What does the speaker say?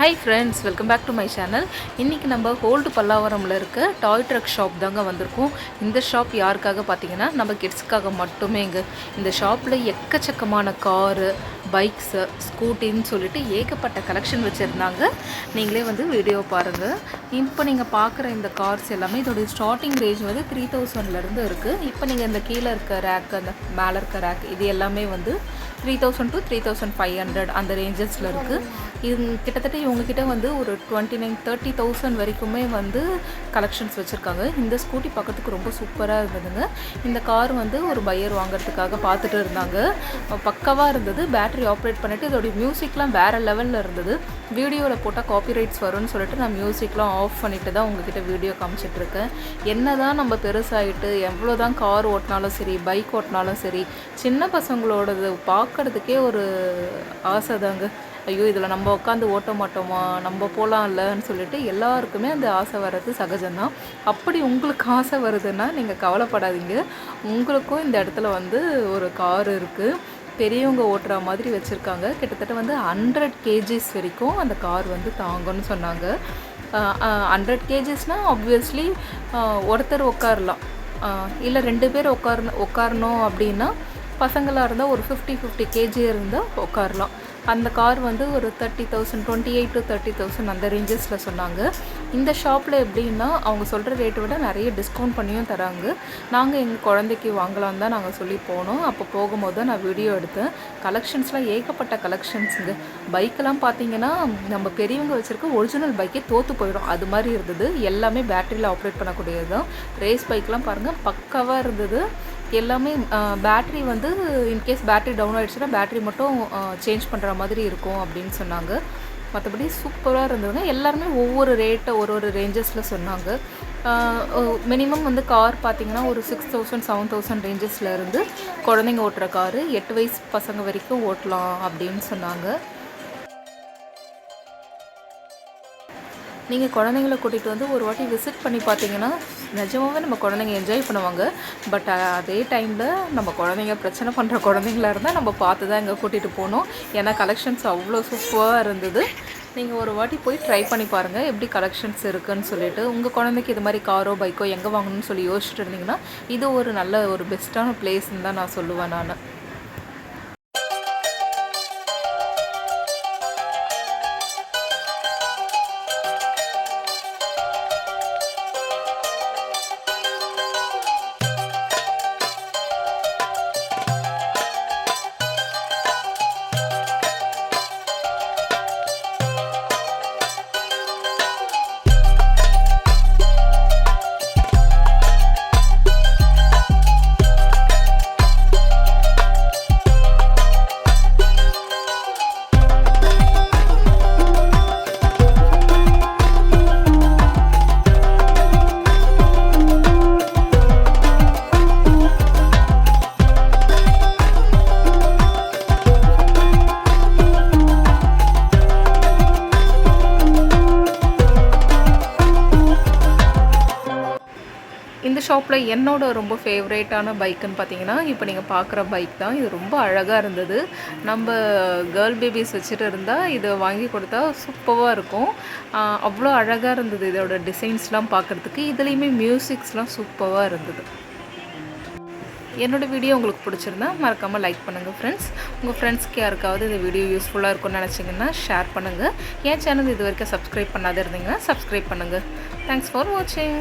Hi friends, welcome back to my channel. இன்றைக்கி நம்ம old பல்லாவரமில் இருக்க டாய் ட்ரக் ஷாப் தாங்க வந்திருக்கோம். இந்த ஷாப் யாருக்காக பார்த்தீங்கன்னா நம்ம கிட்ஸுக்காக மட்டுமேங்க. இந்த ஷாப்பில் எக்கச்சக்கமான காரு, பைக்ஸு, ஸ்கூட்டின்னு சொல்லிட்டு ஏகப்பட்ட கலெக்ஷன் வச்சுருந்தாங்க. நீங்களே வீடியோ பாருங்கள். இப்போ நீங்கள் பார்க்குற இந்த கார்ஸ் எல்லாமே இதோடைய ஸ்டார்டிங் ரேஞ்ச் 3000 இருக்குது. இப்போ நீங்கள் இந்த கீழே இருக்க ரேக், அந்த மேலே இருக்க ரேக், இது எல்லாமே 3000 to 3500 அந்த ரேஞ்சஸில் இருக்குது. இது கிட்டத்தட்ட இவங்ககிட்ட ஒரு 29,000-30,000 வரைக்குமே கலெக்ஷன்ஸ் வச்சுருக்காங்க. இந்த ஸ்கூட்டி பார்க்கறதுக்கு ரொம்ப சூப்பராக இருந்ததுங்க. இந்த கார் ஒரு பையர் வாங்குறதுக்காக பார்த்துட்டு இருந்தாங்க. பக்காவாக இருந்தது. பேட்டரி ஆப்ரேட் பண்ணிவிட்டு இதோடைய மியூசிக்லாம் வேறு லெவலில் இருந்தது. வீடியோவில் போட்டால் காப்பிரைட்ஸ் வரும்னு சொல்லிட்டு நான் மியூசிக்லாம் ஆஃப் பண்ணிவிட்டு தான் உங்ககிட்ட வீடியோ காமிச்சிட்ருக்கேன். என்ன தான் நம்ம பெருசாகிட்டு எவ்வளோ தான் கார் ஓட்டினாலும் சரி, பைக் ஓட்டினாலும் சரி, சின்ன பசங்களோடது பார்க்குறதுக்கே ஒரு ஆசை தாங்க. ஐயோ, இதில் நம்ம உட்காந்து ஓட்ட மாட்டோமா, நம்ம போகலாம்லன்னு சொல்லிட்டு எல்லாருக்குமே அந்த ஆசை வர்றது சகஜம்தான். அப்படி உங்களுக்கு ஆசை வருதுன்னா நீங்கள் கவலைப்படாதீங்க. உங்களுக்கும் இந்த இடத்துல ஒரு கார் இருக்குது. பெரியவங்க ஓட்டுற மாதிரி வச்சுருக்காங்க. கிட்டத்தட்ட 100 kgs வரைக்கும் அந்த கார் தாங்கும்னு சொன்னாங்க. 100 kgsனால் ஆப்வியஸ்லி ஒருத்தர் உட்காரலாம், இல்லை 2 பேர் உட்காரணும் அப்படின்னா பசங்களாக இருந்தால் ஒரு 50 kg இருந்தால் உட்காரலாம். அந்த கார் ஒரு 30,000, 28,000 to 30,000 அந்த ரேஞ்சஸில் சொன்னாங்க. இந்த ஷாப்பில் எப்படின்னா அவங்க சொல்கிற ரேட்டை விட நிறைய டிஸ்கவுண்ட் பண்ணியும் தராங்க. நாங்கள் எங்கள் குழந்தைக்கு வாங்கலாம் தான் நாங்கள் சொல்லி போனோம். அப்போ போகும்போது தான் நான் வீடியோ எடுத்தேன். கலெக்ஷன்ஸ்லாம் ஏகப்பட்ட கலெக்ஷன்ஸுங்க. பைக்கெல்லாம் பார்த்தீங்கன்னா நம்ம பெரியவங்க வச்சுருக்க ஒரிஜினல் பைக்கே தோற்று போயிடும், அது மாதிரி இருந்தது. எல்லாமே பேட்டரியில் ஆப்ரேட் பண்ணக்கூடியது தான். ரேஸ் பைக்கெலாம் பாருங்கள், பக்காவாக இருந்தது. எல்லாமே பேட்ரி இன்கேஸ் பேட்ரி டவுன் ஆகிடுச்சுன்னா பேட்ரி மட்டும் சேஞ்ச் பண்ணுற மாதிரி இருக்கும் அப்படின்னு சொன்னாங்க. மற்றபடி சூப்பராக இருந்ததுங்க. எல்லாருமே ஒவ்வொரு ரேட்டை ஒரு ரேஞ்சஸில் சொன்னாங்க. மினிமம் கார் பார்த்திங்கன்னா ஒரு 6,000, 7,000 ரேஞ்சஸில் இருந்து குழந்தைங்க ஓட்டுற காரு 8 வயசு பசங்க வரைக்கும் ஓட்டலாம் அப்படின்னு சொன்னாங்க. நீங்கள் குழந்தைங்கள கூட்டிகிட்டு ஒரு வாட்டி விசிட் பண்ணி பார்த்தீங்கன்னா நிஜமாகவே நம்ம குழந்தைங்க என்ஜாய் பண்ணுவாங்க. பட் அதே டைமில் நம்ம குழந்தைங்க பிரச்சனை பண்ணுற குழந்தைங்களா இருந்தால் நம்ம பார்த்து தான் இங்கே கூட்டிகிட்டு போகணும். ஏன்னா கலெக்ஷன்ஸ் அவ்வளோ சூப்பராக இருந்தது. நீங்கள் ஒரு வாட்டி போய் ட்ரை பண்ணி பாருங்கள் எப்படி கலெக்ஷன்ஸ் இருக்குதுன்னு சொல்லிட்டு. உங்கள் குழந்தைக்கு இது மாதிரி காரோ பைக்கோ எங்கே வாங்கணும்னு சொல்லி யோசிச்சுட்டு இருந்தீங்கன்னா இது ஒரு நல்ல ஒரு பெஸ்ட்டான பிளேஸ்ன்னு தான் நான் சொல்லுவேன் நான். இந்த ஷாப்பில் என்னோட ரொம்ப ஃபேவரேட்டான பைக்குன்னு பார்த்தீங்கன்னா இப்போ நீங்கள் பார்க்குற பைக் தான். இது ரொம்ப அழகாக இருந்தது. நம்ம கேர்ள் பேபிஸ் வச்சுட்டு இருந்தால் இதை வாங்கி கொடுத்தா சூப்பராக இருக்கும். அவ்வளோ அழகாக இருந்தது இதோட டிசைன்ஸ்லாம் பார்க்குறதுக்கு. இதுலேயுமே மியூசிக்ஸ்லாம் சூப்பராக இருந்தது. என்னோடய வீடியோ உங்களுக்கு பிடிச்சிருந்தா மறக்காமல் லைக் பண்ணுங்கள் ஃப்ரெண்ட்ஸ். உங்கள் ஃப்ரெண்ட்ஸ்க்கு யாருக்காவது இந்த வீடியோ யூஸ்ஃபுல்லாக இருக்கும்னு நினச்சிங்கன்னா ஷேர் பண்ணுங்கள். என் சேனல் இது வரைக்கும் சப்ஸ்கிரைப் பண்ணாத இருந்தீங்கன்னா சப்ஸ்கிரைப் பண்ணுங்கள். தேங்க்ஸ் ஃபார் வாட்சிங்.